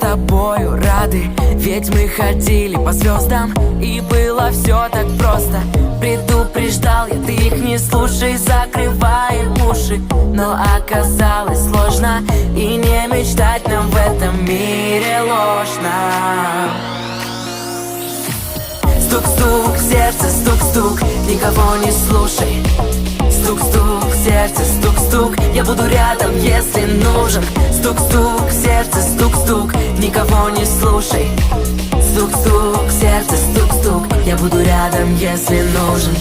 тобою рады, ведь мы ходили по звездам, и было все так просто. Предупреждал я, ты их не слушай, закрывай уши. Но оказалось сложно, и не мечтать нам в этом мире ложно. Стук-стук, сердце, стук-стук, никого не слушай. Стук-стук, сердце, стук-стук, я буду рядом, если нужен. Стук-стук, сердце, стук-стук, никого не слушай. Стук-стук, сердце, стук-стук, я буду рядом, если нужен.